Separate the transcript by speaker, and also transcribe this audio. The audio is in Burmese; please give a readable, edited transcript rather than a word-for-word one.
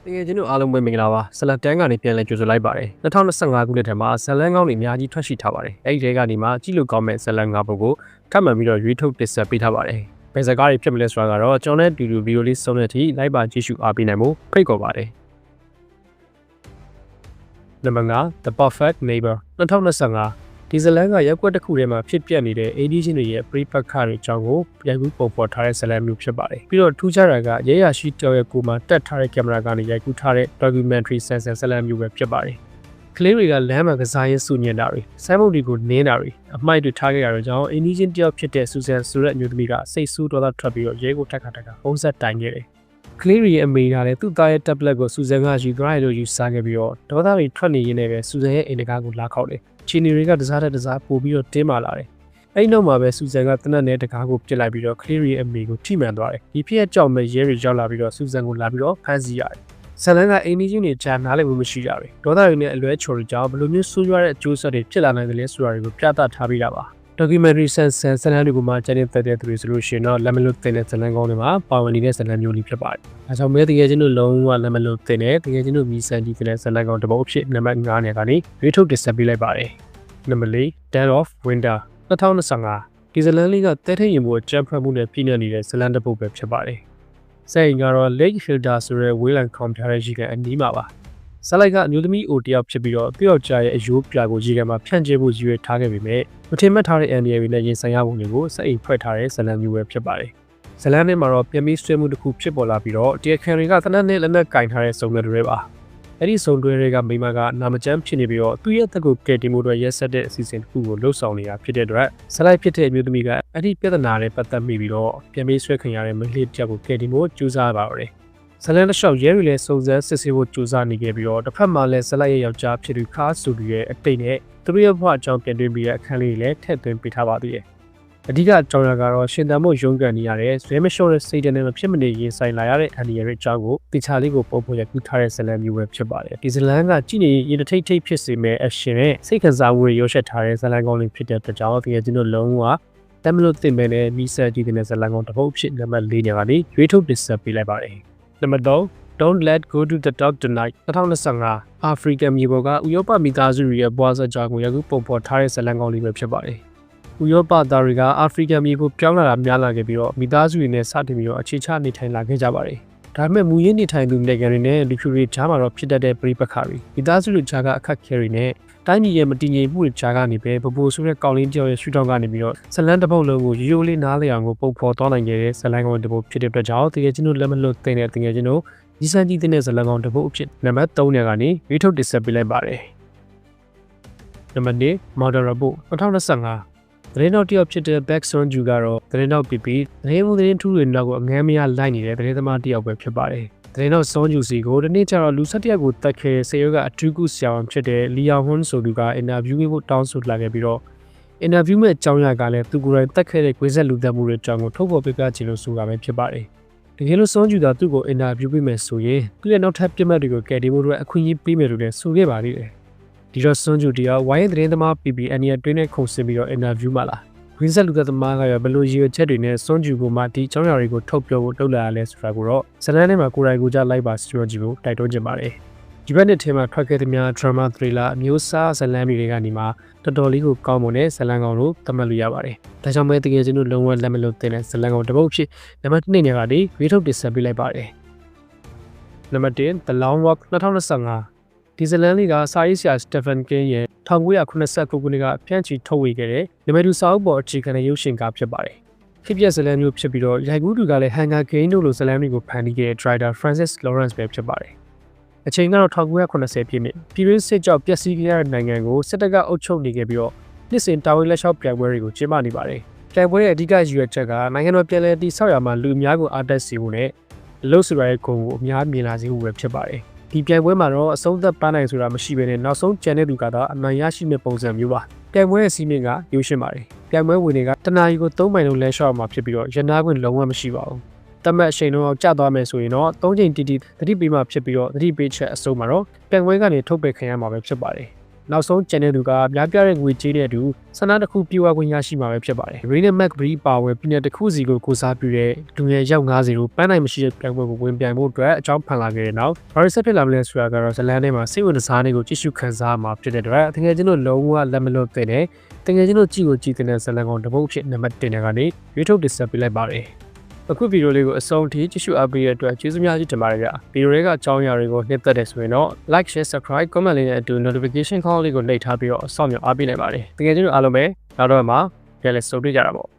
Speaker 1: တကယ်ချင်းတို့အားလုံးပဲမင်္ဂလာပါဆလတ်တန်းကနေပြန်လည်ကြိုဆိုလိုက်ပါတယ်2025ခုနှစ်ထဲမှာဇလန်ကောင်းတွေအများကြီးထွက်ရှိထားပါတယ်အဲ့ဒီထဲကနေမှကြည့်လို့ကောင်းမဲ့ဇလန်၅ပုဒ်ကိုထပ်မံပြီးတော့ရွေးထုတ်တင်ဆက်ပေးထားပါတယ်ဘယ်စကားတွေဖြစ်မလဲဆိုတာကတော့ကျွန်တော်နဲ့တူတူဗီဒီယိုလေးဆုံးတဲ့အထိလိုက်ပါကြည့်ရှုအားပေးနိုင်ဖို့ဖိတ်ခေါ်ပါတယ်နံပါတ်5 The Perfect Neighbor 2025ဒီဇလန်ကရက်ကွက်တစ်ခုထဲမှာဖြစ်ပျက်နေတဲ့ AD တွေရဲ့ပရိပတ်ခတွေအကြောင်းကိုရိုက်ကူးပုံဖော်ထားတဲ့ဇလန်မျိုးဖြစ်ပါတယ်ပြီးတော့ထူးခြားတာကရဲရရှိတောရဲ့ကိုမှာတက်ထားတဲ့ကင်မရာကနေရိုက်ကူးထားတဲ့ documentary sensor ဇလန်မျိုးပဲဖြစ်ပါတယ်ကလေးတွေကလမ်းမှာကစားရဲစုညင်တာတွေဆိုင်းဘုတ်တွေကိုနင်းတာတွေအမိုက်တွေထားခဲ့ရတော့ကြောင့် AD တယောက်ဖြစ်တဲ့ဆူဆန်ဆိုတဲ့အမျိုးသမီးကစိတ်ဆိုးဒေါသထွက်ပြီးတော့ရဲကိုတက်ခါပုံစံတိုင်ခဲ့တယ်ကလေးတွေရဲ့အမေကလည်းသူ့သားရဲ့ tablet ကိုဆူဆန်ကယူသွားရလို့ယူစားခဲ့ပြီးတော့ဒေါသတွေထွက်နေရင်းနဲ့ပဲဆူဆန်ရဲ့အိမ်တကားကိုလာခေါက်တယ်ချီနီတွေကတစားတစားပို့ပြီးတော့တင်းမာလာတယ်။အဲ့နောက်မှာပဲဆူဆန်ကတနက်နဲ့တကားကိုပြစ်လိုက်ပြီးတော့ကလေးရီအမေကိုထိမှန်သွားတယ်။ဒီဖြစ်ရကြောင့်ပဲရဲတွေရောက်လာပြီးတော့ဆူဆန်ကိုလာပြီးတော့ဖမ်းဆီးရတယ်။ဇလန်ကအိမ်ကြီးတွေဂျာနားလည်းမရှိကြဘူး။ဒေါသတွေနဲ့အလွဲချော်တွေကြောင့်ဘယ်လိုမျိုးဆိုးရွားတဲ့အကျိုးဆက်တွေဖြစ်လာနိုင်တယ်လဲဆိုတာတွေကိုပြသထားပေးတာပါ။ documentary sensor ဇလန်တွေကိုမှကျန်တဲ့သူတွေဆိုလို့ရှိရင်တော့လက်မလွတ်တဲ့ဇလန်ကောင်းတွေမှာပါဝင်နေတဲ့ဇလန်မျိုးလေးဖြစ်ပါတယ်။အဲကြောင့်မဲတကယ်ချင်းတို့လုံးဝလက်မလွတ်တဲ့တကယ်ချင်းတို့မီဆန်ကြီးတဲ့ဇလန်ကောင်းတစ်ပုဒ်အဖြစ်နံပါတ်9နဲ့ကနေရွေးထုတ်တင်ဆက်ပေးလိုက်ပါတယ်။နံပါတ်4 Dead of Winter 2025ဒီဇလန်လေးကတဲထိန်ရင်ပေါ်ကြမ်းဖက်မှုနဲ့ပြည့်နေနေတဲ့ဇလန်တစ်ပုဒ်ပဲဖြစ်ပါတယ်။စိတ်ကတော့ Lake Filter ဆိုတဲ့ဝေးလံခေါင်ထားတဲ့ရေကန်အနီးမှာပါ။ဇလိုက်ကအမျိုးသမီးအိုတယောက်ဖြစ်ပြီးတော့တယောက်ကြားရဲ့အယိုးပြာကိုရေကန်မှာဖြန့်ကျဲဖို့ရည်ရွယ်ထားခဲ့ပေမဲ့မထင်မှတ်ထားတဲ့အန်ဒီယာတွေနဲ့ရင်ဆိုင်ရပုံတွေကိုစက်အိမ်ဖွဲ့ထားတဲ့ဇလန်မျိုးပဲဖြစ်ပါတယ်။ဇလန်ထဲမှာတော့ပြန်ပြီးဆွေးမှုတစ်ခုဖြစ်ပေါ်လာပြီးတော့တရားခံတွေကသနက်နဲ့လက်နက်ကင်ထားတဲ့စုံတွေပါ။အဲ့ဒီစုံတွေကမိမကနာမကျန်းဖြစ်နေပြီးတော့သူ့ရဲ့တက်ကိုကယ်တင်မှုတွေရက်ဆက်တဲ့အစီအစဉ်တစ်ခုကိုလှုပ်ဆောင်နေတာဖြစ်တဲ့အတွက်ဇလိုက်ဖြစ်တဲ့အမျိုးသမီးကအဲ့ဒီပြဿနာနဲ့ပတ်သက်မိပြီးတော့ပြန်ပြီးဆွဲခင်ရတဲ့မလေးတစ်ယောက်ကိုကယ်တင်ဖို့ကြိုးစားပါတော့တယ်။ဇလန်တစ်လျှောက်ရဲတွေလည်းစုံစမ်းစစ်ဆေးဖို့ကြိုးစားနေခဲ့ပြီးတော့တစ်ဖက်မှာလည်းဇလိုက်ရဲ့ယောက်ျားဖြစ်သူခါဆူလူရဲ့အတိတ်နဲ့သူတို့ရဲ့ဘဝအကြောင်းပြန်တွင်ပြီးတဲ့အခန်းလေးလည်းထည့်သွင်းပေးထားပါသေးတယ်။အဓိကအကြောင်းအရာကတော့ရှင်သန်မှုရုန်းကန်နေရတဲ့ဇွဲမလျှော့တဲ့စိတ်ဓာတ်နဲ့မဖြစ်မနေရင်ဆိုင်လာရတဲ့အန်ဒီရဲ့အကြောင်းကိုတိချာလေးကိုပုံဖော်ရကူးထားတဲ့ဇလန်မျိုးပဲဖြစ်ပါတယ်။ဒီဇလန်ကကြည့်နေရင်ထိတ်ဖြစ်စေမဲ့အရှင်နဲ့စိတ်ခံစားမှုတွေရောရှက်ထားတဲ့ဇလန်ကောင်းလေးဖြစ်တဲ့အတွက်ကြောင့်တကယ်ကျွန်တော်လုံးဝတမ်းမလို့တင်မဲ့နဲ့မီဆာကြည့်တဲ့ဇလန်ကောင်းတစ်ပုဒ်ဖြစ်နံပါတ်4ညကနေရွေးထုတ်တင်ဆက်ပေးလိုက်ပါတယ်။နံပါတ်3 Don't let go to the dog tonight 2025အာဖရိကန်မြေပေါ်ကဥရောပမိသားစုတွေရဲ့ဘွားစကြောင်းကိုယခုပုံဖော်ထားတဲ့ဇလန်ကောင်းလေးပဲဖြစ်ပါတယ်။ဥရောပသားတွေကအာဖရိကန်မြေကိုပြောင်းလာတာများလာခဲ့ပြီးတော့မိသားစုတွေနဲ့စတင်ပြီးတော့အခြေချနေထိုင်လာခဲ့ကြပါတယ်။ဒါပေမဲ့မူရင်းနေထိုင်သူနိုင်ငံတွေနဲ့လူဖြူတွေကြားမှာတော့ဖြစ်တတ်တဲ့ပရိပက္ခတွေမိသားစုတွေကြားကအခက်အခဲတွေနဲ့တိုင်းပြည်ရဲ့မတည်ငြိမ်မှုတွေကြားကနေပဲပပိုဆိုတဲ့ကောင်းလင်းတယောက်ရဲ့ရှုထောင့်ကနေပြီးတော့ဇလန်တစ်ပုဒ်လုံးကိုရိုးလေးနားလည်အောင်ကိုပုံဖော်သွားနိုင်ခဲ့တဲ့ဇလန်ကောင်းတစ်ပုဒ်ဖြစ်တဲ့အတွက်ကြောင့်တကယ်ချင်းတို့လက်မလွတ်တဲ့တကယ်ချင်းတို့ဒီစံကြီးတဲ့ဇလန်ကောင်းတစ်ပုဒ်အဖြစ်နံပါတ်3ညကနေရွေးထုတ်တင်ဆက်ပေးလိုက်ပါတယ်။နံပါတ်2 Modern Report 2025သတင်းတော်တယောက်ဖြစ်တဲ့ Backson Ju ကတော့သတင်းတော်ပြပြီးသတင်းထူးတွေနောက်ကိုအငမ်းမရလိုက်နေတဲ့သတင်းသမားတယောက်ပဲဖြစ်ပါတယ်။သတင်းတော်စွန်ဂျူစီကိုဒီနေ့ကျတော့လူ17ယောက်ကိုတတ်ခဲ့တဲ့ဆေးရုံကအထူးကုဆရာဝန်ဖြစ်တဲ့လီယာဟွန်းဆိုသူကအင်တာဗျူးဖို့တောင်းဆိုလာခဲ့ပြီးတော့အင်တာဗျူးမဲ့အကြောင်းအရာကလည်းသူကိုယ်တိုင်တတ်ခဲ့တဲ့ကွေးဆက်လူသက်မှုတွေအကြောင်းကိုထုတ်ဖော်ပြပြချင်လို့ဆိုတာပဲဖြစ်ပါတယ်။တကယ်လို့စွန်ဂျူသာသူ့ကိုအင်တာဗျူးပေးမယ်ဆိုရင်သူ့ရဲ့နောက်ထပ်ပြစ်မှတ်တွေကိုကယ်တင်ဖို့အတွက်အခွင့်အရေးပေးမယ်လို့လည်းဆိုခဲ့ပါသေးတယ်။ဒီတော့စွန်ဂျူတရားဝိုင်းသတင်းသမား PPN ရဲ့တွင်းနဲ့ခုံစင်ပြီးတော့အင်တာဗျူးမှာလာဝင်းဆက်လူသက်သမားကရဘလို့ရည်ရွယ်ချက်တွေနဲ့စွန်ဂျူကိုမှဒီအကြောင်းအရာတွေကိုထုတ်ပြောဖို့လုပ်လာရလဲဆိုတာကိုတော့ဇလန်ထဲမှာကိုယ်တိုင်ကိုကြလိုက်ပါစတူဒီယိုကိုတိုက်တွန်းချင်ပါတယ်။ဒီဘက်နှစ်ထဲမှာထွက်ခဲ့တဲ့များ drama thriller အမျိုးအစားဇလန်တွေကနေမှတော်တော်လေးကိုကောင်းမွန်တဲ့ဇလန်ကောင်လို့သတ်မှတ်လို့ရပါတယ်။ဒါကြောင့်ပဲတကယ်ချင်းတို့လုံးဝလက်မလွတ်တဲ့ဇလန်ကောင်တစ်ပုဒ်ဖြစ်နံပါတ်2ညကနေရွေးထုတ်တင်ဆက်ပေးလိုက်ပါတယ်။နံပါတ်1 The Long Walk 2025ဒီဇလန်လေးကစာရေးဆရာစတက်ဖန်ကင်းရဲ့1989ခုနှစ်ကဖြန့်ချီထုတ်ဝေခဲ့တဲ့နမတူစာအုပ်ပေါ်အခြေခံတဲ့ရုပ်ရှင်ကားဖြစ်ပါတယ်။ဖြစ်ပျက်ဇလန်မျိုးဖြစ်ပြီးတော့ရိုက်ကူးသူကလည်းဟန်ဂါဂိမ်းတို့လိုဇလန်တွေကိုဖန်တီးခဲ့တဲ့ Director Francis Lawrence ပဲဖြစ်ပါတယ်။အချိန်ကတော့1980ပြည့်နှစ်ပြည်တွင်းစစ်ကြောင့်ပျက်စီးခဲ့တဲ့နိုင်ငံကိုစစ်တပ်ကအုပ်ချုပ်နေခဲ့ပြီးတော့နှစ်စဉ်တာဝန်လက်လျှောက်ပြိုင်ပွဲတွေကိုကျင်းပနေပါတယ်။ပြိုင်ပွဲရဲ့အဓိကရည်ရွယ်ချက်ကနိုင်ငံတော်ပြည်လဲတည်ဆောက်ရမှာလူအများကိုအားတက်စေဖို့နဲ့လှုပ်ဆိုရတဲ့ဂုဏ်ကိုအများမြင်လာစေဖို့ပဲဖြစ်ပါတယ်။ဒီပြိုင်ပွဲမှာတော့အဆုံးသက်ပန်းနိုင်ဆိုတာမရှိဘဲနဲ့နောက်ဆုံးကျန်တဲ့သူကတော့အမှန်ရရှိမဲ့ပုံစံမျိုးပါပြိုင်ပွဲရဲ့စီးမင်းကရိုးရှင်းပါတယ်ပြိုင်ပွဲဝင်တွေကတနာရီကို3မိုင်လုံးလဲလျှောက်မှာဖြစ်ပြီးတော့ရနာခွင့်လုံးဝမရှိပါဘူးတမတ်အချိန်လုံးအောင်ကျသွားမယ်ဆိုရင်တော့3ချိန်တီတီသတိပေးမှဖြစ်ပြီးတော့သတိပေးချက်အစုံမှာတော့ပြိုင်ပွဲကနေထုတ်ပယ်ခံရမှာပဲဖြစ်ပါတယ် နောက်ဆုံးကျန်တဲ့သူကများပြားတဲ့ငွေကြေးတဲ့အတူဆန္ဒတစ်ခုပြေဝခွင့်ရရှိမှာပဲဖြစ်ပါတယ်။ Rainer McBride ပါဝင်ပြည်နယ်တစ်ခုစီကိုကိုစားပြုတဲ့လူငယ်ရောက်90ကိုပန်းနိုင်မရှိတဲ့ပြိုင်ပွဲကိုဝင်ပြိုင်ဖို့အတွက်အကြောင်းဖန်လာခဲ့တဲ့နောက်ဘာလို့ဆက်ဖြစ်လာမလဲဆိုတာကတော့ဇလန်ထဲမှာစိတ်ဝင်စားနေကိုကြည့်ရှုခံစားမှာဖြစ်တဲ့အတွက်တကယ်ချင်းတို့လုံးဝလက်မလွတ်တဲ့တကယ်ချင်းတို့ကြည့်ကိုကြည့်တဲ့ဇလန်ကောင်တစ်ပုတ်ဖြစ်နံပါတ်1နဲ့ကနေရွေးထုတ်တင်ဆက်ပေးလိုက်ပါတယ်အခုဗီဒီယိုလေးကိုအဆုံးထိကြည့်ရှုအားပေးတဲ့အတွက်ကျေးဇူးများကြီးတင်ပါတယ်ဗျ။ဗီဒီယိုလေးကအကြောင်းအရာတွေကိုနှိပ်သက်တယ်ဆိုရင်တော့ like share subscribe comment လေးနဲ့အတူ notification call လေးကိုနှိပ်ထားပြီးတော့အဆောင်မြောက်အားပေးနိုင်ပါတယ်။တကယ်ချင်းတို့အားလုံးပဲနောက်တော့မှပြန်လည်ဆုံတွေ့ကြတာပေါ့။